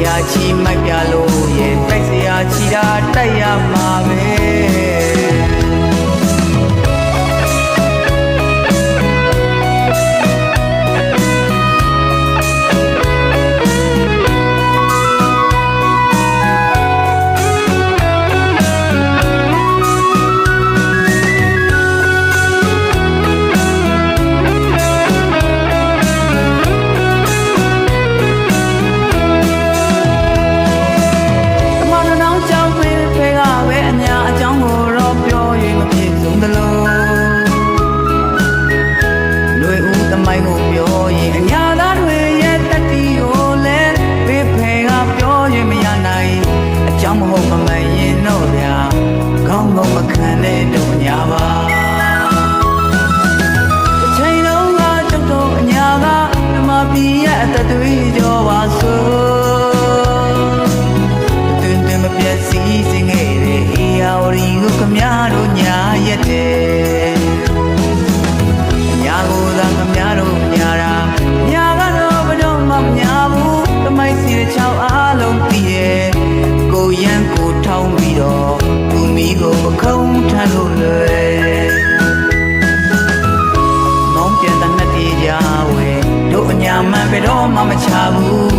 ရာချီမိုက်ပြလို့ရဲ့တိုက်စရာချီတာတိုက်ရမှာပဲမိုင်းကိုပြောရင်အညာသားတွေရဲ့တတိကိုလည်းဘေးဖယ်ကပြောရင်မရနိုင်အကြောင်းမဟုတ်မမှန်ရင်တော့ဗျာခေါင်းလုံးမခံတဲ့တို့ညာပါတစ်ချိန်လုံးကကျုပ်တို့အညာကဓမ္မပြည်ရဲ့အသက်သွေးကြောပါဆိုတွင်တွင်မပြတ်စီးစင်ခဲ့တဲ့အေယာဝရီကိုခမရတို့ညာရက်တဲ့ညာကိုသာခမရတို့ညာတာညာကတော့ဘယ်တော့မှမညာဘူးတမိုက်စီတဲ့ချောင်းအားလုံးတည်ရဲ့ကိုရန်ကိုထောင်းပြီးတော့သူမီကိုအခုံးထမ်းလို့လွယ်မောင်းပြန်တဲ့နှစ်တေးကြဝဲတို့အညာမှန်ဘယ်တော့မှမချဘူး